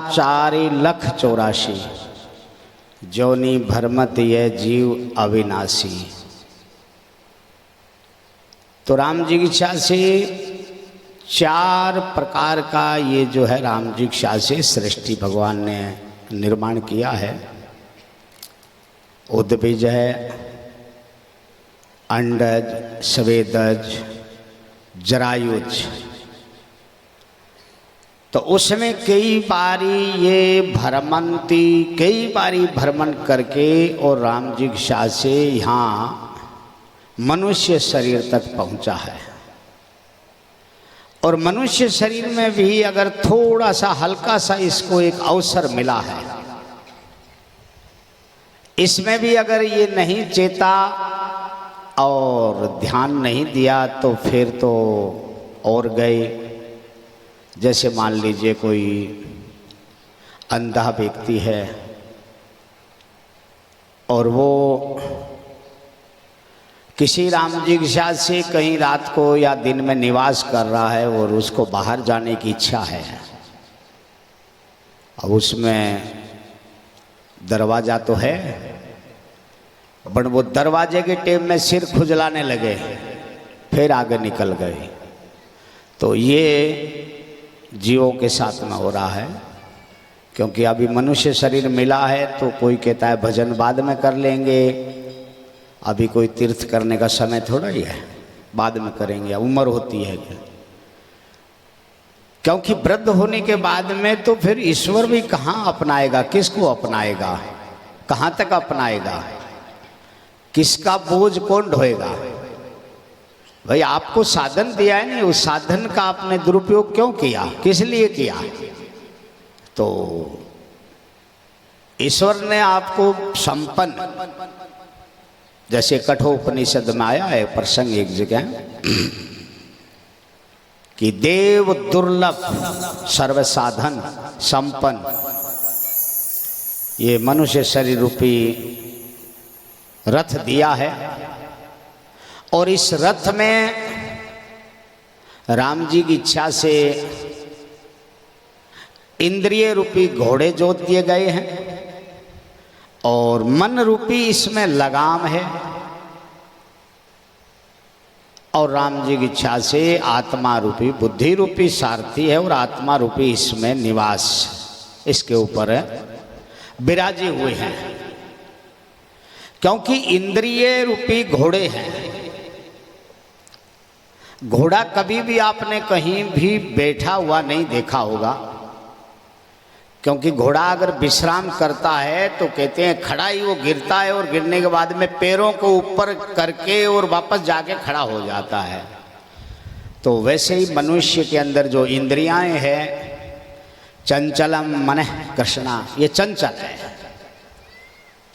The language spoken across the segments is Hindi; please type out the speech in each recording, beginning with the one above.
4,84,00,000 जोनी भरमत ये जीव अविनाशी। तो राम जी की इच्छा से 4 प्रकार का ये जो है राम जी की इच्छा से सृष्टि भगवान ने निर्माण किया है। उद्भिज है, अंडज, स्वेदज, जरायुज। तो उसमें कई बारी ये भ्रमंती, कई बारी भ्रमण करके और राम जी की इच्छा से यहाँ मनुष्य शरीर तक पहुँचा है। और मनुष्य शरीर में भी अगर थोड़ा सा हल्का सा इसको एक अवसर मिला है, इसमें भी अगर ये नहीं चेता और ध्यान नहीं दिया तो फिर तो और गए। जैसे मान लीजिए कोई अंधा व्यक्ति है और वो किसी राम जी की इच्छा से कहीं रात को या दिन में निवास कर रहा है और उसको बाहर जाने की इच्छा है। अब उसमें दरवाज़ा तो है, पर वो दरवाजे के टेम में सिर खुजलाने लगे, फिर आगे निकल गए। तो ये जीवों के साथ में हो रहा है, क्योंकि अभी मनुष्य शरीर मिला है तो कोई कहता है भजन बाद में कर लेंगे, अभी कोई तीर्थ करने का समय थोड़ा ही है, बाद में करेंगे, उम्र होती है। क्योंकि वृद्ध होने के बाद में तो फिर ईश्वर भी कहाँ अपनाएगा, किसको अपनाएगा, कहाँ तक अपनाएगा, किसका बोझ कौन ढोएगा। भाई आपको साधन दिया है, नहीं उस साधन का आपने दुरुपयोग क्यों किया, किस लिए किया। तो ईश्वर ने आपको संपन्न, जैसे कठोपनिषद में आया है प्रसंग एक जगह कि देव दुर्लभ सर्व साधन संपन्न, ये मनुष्य शरीर रूपी रथ दिया है। और इस रथ में राम जी की इच्छा से इंद्रिय रूपी घोड़े जोत दिए गए हैं और मन रूपी इसमें लगाम है। और राम जी की इच्छा से आत्मा रूपी, बुद्धि रूपी सारथी है और आत्मा रूपी इसमें निवास इसके ऊपर विराजे हुए हैं। क्योंकि इंद्रिय रूपी घोड़े हैं। घोड़ा कभी भी आपने कहीं भी बैठा हुआ नहीं देखा होगा, क्योंकि घोड़ा अगर विश्राम करता है तो कहते हैं खड़ा ही वो गिरता है और गिरने के बाद में पैरों को ऊपर करके और वापस जाके खड़ा हो जाता है। तो वैसे ही मनुष्य के अंदर जो इंद्रियां हैं, चंचलम मनः कृष्णा, ये चंचल है।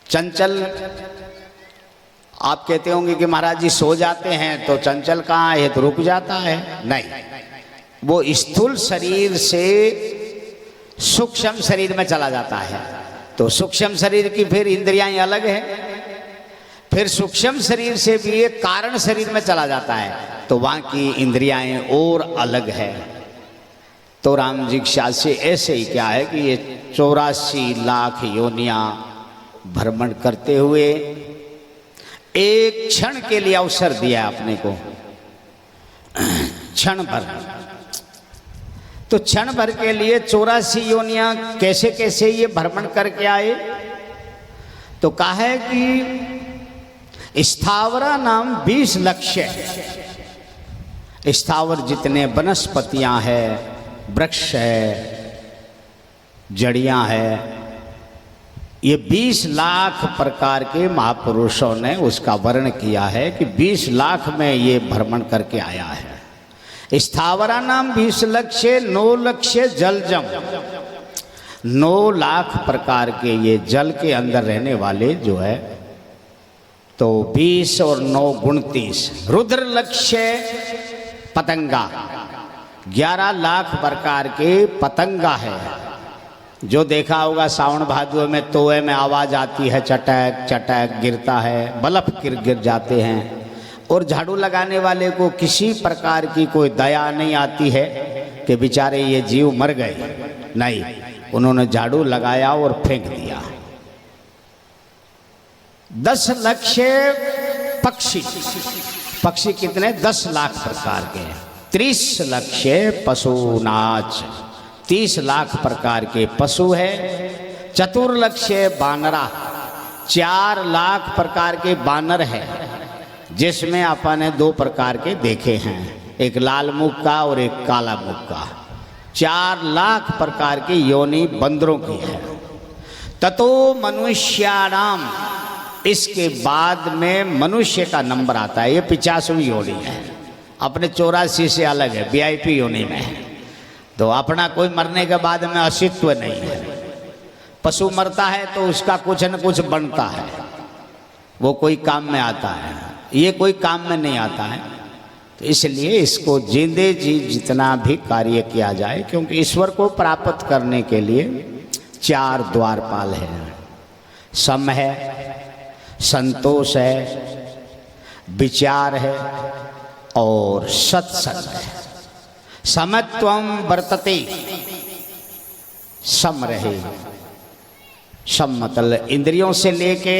चंचल आप कहते होंगे कि महाराज जी सो जाते हैं तो चंचल कहाँ है, तो रुक जाता है। नहीं, वो स्थूल शरीर से सूक्ष्म शरीर में चला जाता है। तो सूक्ष्म शरीर की फिर इंद्रियां अलग है, फिर सूक्ष्म शरीर से भी एक कारण शरीर में चला जाता है, तो वहाँ की इंद्रियां और अलग है। तो राम जी की इच्छा से ऐसे ही क्या है कि ये 84 लाख योनियां भ्रमण करते हुए एक क्षण के लिए अवसर दिया अपने को, क्षण भर। तो क्षण भर के लिए 84 योनियां कैसे कैसे ये भ्रमण करके आए। तो कहा है कि स्थावरा नाम 20 लक्ष्य, स्थावर जितने वनस्पतियां हैं, वृक्ष है, जड़ियां है, ये 20 लाख प्रकार के महापुरुषों ने उसका वर्णन किया है कि 20 लाख में ये भ्रमण करके आया है। स्थावरा नाम 20 लक्ष्य, 9 लक्ष्य जलजम, 9 लाख प्रकार के ये जल के अंदर रहने वाले जो है, तो 20 और 9 29 रुद्र लक्ष्य पतंगा, 11 लाख प्रकार के पतंगा है। जो देखा होगा सावन भादों में तोए में आवाज़ आती है, चटक चटक गिरता है, बल्ब गिर जाते हैं। और झाड़ू लगाने वाले को किसी प्रकार की कोई दया नहीं आती है कि बेचारे ये जीव मर गए, नहीं, उन्होंने झाड़ू लगाया और फेंक दिया। 10 लाख पक्षी, पक्षी कितने? 10 लाख प्रकार के। 30 लाख पशु नाच, 30 लाख प्रकार के पशु है। चतुर्लक्ष्य बानरा, 4 लाख प्रकार के बानर है, जिसमें अपन ने 2 प्रकार के देखे हैं, एक लाल मुख का और एक काला मुख का। 4 लाख प्रकार की योनि बंदरों की है। ततो मनुष्याणाम, इसके बाद में मनुष्य का नंबर आता है। ये 50वीं योनि है, अपने 84 से अलग है, VIP योनि में है। तो अपना कोई मरने के बाद में अस्तित्व नहीं है। पशु मरता है तो उसका कुछ न कुछ बनता है, वो कोई काम में आता है, ये कोई काम में नहीं आता है। तो इसलिए इसको जिंदे जी जितना भी कार्य किया जाए, क्योंकि ईश्वर को प्राप्त करने के लिए 4 द्वारपाल हैं। सम है, संतोष है, विचार है और सत्संग है। समत्वम वर्तते, सम रहे। सम मतलब इंद्रियों से लेके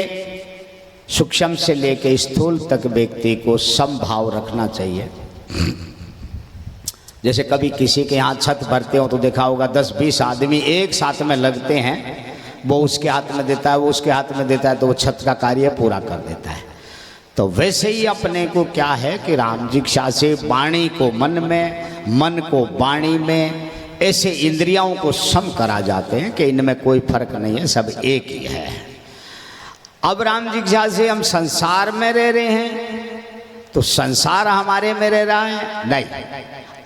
सूक्ष्म से लेके स्थूल तक व्यक्ति को समभाव रखना चाहिए। जैसे कभी किसी के यहाँ छत भरते हो तो देखा होगा 10-20 आदमी एक साथ में लगते हैं, वो उसके हाथ में देता है, वो उसके हाथ में देता है, तो वो छत का कार्य पूरा कर देता है। तो वैसे ही अपने को क्या है कि राम जिज्ञासा से वाणी को मन में, मन को वाणी में, ऐसे इंद्रियों को सम करा जाते हैं कि इनमें कोई फर्क नहीं है, सब एक ही है। अब राम जिज्ञासा से हम संसार में रह रहे हैं, तो संसार हमारे में रह रहा है? नहीं,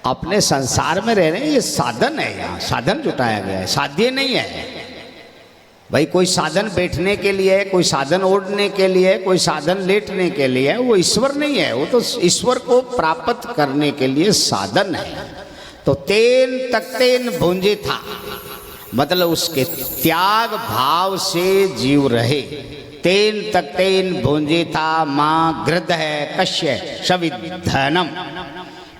अपने संसार में रह रहे हैं। ये साधन है, यहाँ साधन जुटाया गया है, साध्य नहीं है भाई। कोई साधन बैठने के लिए, कोई साधन ओढ़ने के लिए, कोई साधन लेटने के लिए, वो ईश्वर नहीं है। वो तो ईश्वर को प्राप्त करने के लिए साधन है। तो तेन तक्तेन भुंजे था, मतलब उसके त्याग भाव से जीव रहे। तेन तक्तेन भुंजे था माँ गृध है कश्य सविधनम।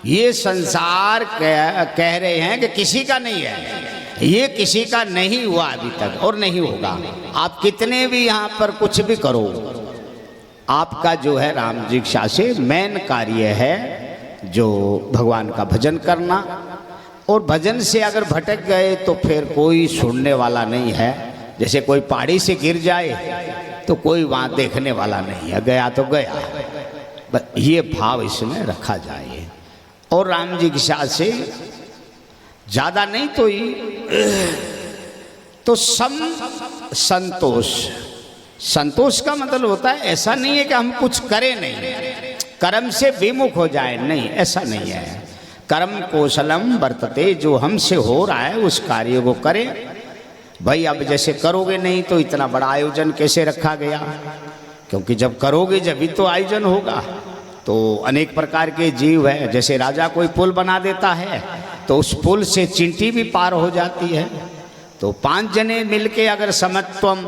ये संसार कह रहे हैं कि किसी का नहीं है, ये किसी का नहीं हुआ अभी तक और नहीं होगा। आप कितने भी यहाँ पर कुछ भी करो, आपका जो है राम जिज्ञासा से मेन कार्य है जो भगवान का भजन करना। और भजन से अगर भटक गए तो फिर कोई सुनने वाला नहीं है। जैसे कोई पहाड़ी से गिर जाए तो कोई वहाँ देखने वाला नहीं है, गया तो गया। बस ये भाव इसमें रखा जाए। और राम जिज्ञासा से ज़्यादा नहीं तो सम संतोष। संतोष का मतलब होता है, ऐसा नहीं है कि हम कुछ करें नहीं, कर्म से विमुख हो जाए, नहीं, ऐसा नहीं है। कर्म कौशलम वर्तते, जो हमसे हो रहा है उस कार्य को करें। भाई अब जैसे करोगे नहीं तो इतना बड़ा आयोजन कैसे रखा गया? क्योंकि जब करोगे जब भी तो आयोजन होगा। तो अनेक प्रकार के जीव है, जैसे राजा कोई पुल बना देता है तो उस पुल से चिंटी भी पार हो जाती है। तो 5 जने मिलके अगर समत्वम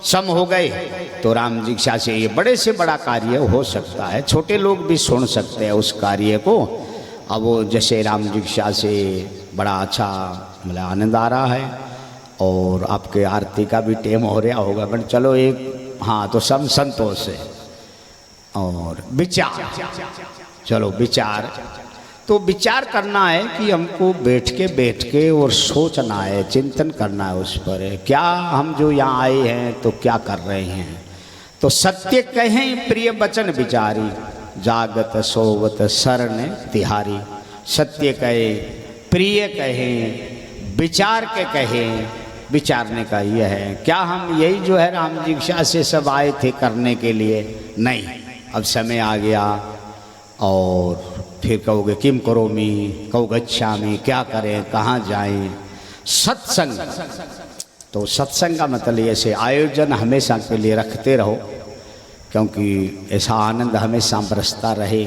सम हो गए तो राम जिज्ञासा से ये बड़े से बड़ा कार्य हो सकता है। छोटे लोग भी सुन सकते हैं उस कार्य को। अब वो जैसे राम जिज्ञासा से बड़ा अच्छा मतलब आनंद आ रहा है। और आपके आरती का भी टेम हो रहा होगा, बट चलो एक हाँ तो सम संतोष है। और विचार, चलो विचार, तो विचार करना है कि हमको बैठ के और सोचना है, चिंतन करना है उस पर, क्या हम जो यहाँ आए हैं तो क्या कर रहे हैं। तो सत्य कहें प्रिय वचन विचारी, जागत सोवत शरण तिहारी। सत्य कहे, प्रिय कहें, विचार के कहें। विचारने का यह है, क्या हम यही जो है राम जिज्ञासा से सब आए थे करने के लिए? नहीं, अब समय आ गया और फिर कहोगे किम करोमि, कहो गच्छामि, क्या करें, कहाँ जाएं। सत्संग, तो सत्संग का मतलब ऐसे आयोजन हमेशा के लिए रखते रहो, क्योंकि ऐसा आनंद हमेशा बरसता रहे।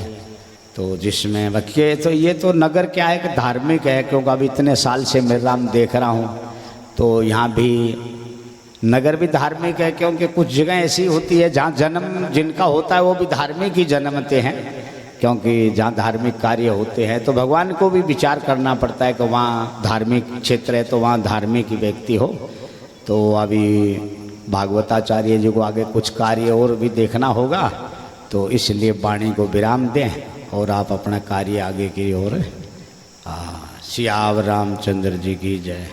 तो जिसमें बच्चे तो ये तो नगर क्या है कि धार्मिक है, क्योंकि अब इतने साल से मेरा राम देख रहा हूँ तो यहाँ भी नगर भी धार्मिक है। क्योंकि कुछ जगह ऐसी होती है जहाँ जन्म जिनका होता है वो भी धार्मिक ही जन्मते हैं, क्योंकि जहाँ धार्मिक कार्य होते हैं तो भगवान को भी विचार करना पड़ता है कि वहाँ धार्मिक क्षेत्र है तो वहाँ धार्मिक व्यक्ति हो। तो अभी भागवताचार्य जी को आगे कुछ कार्य और भी देखना होगा, तो इसलिए वाणी को विराम दें और आप अपना कार्य आगे की ओर। सियावर रामचंद्र जी की जय।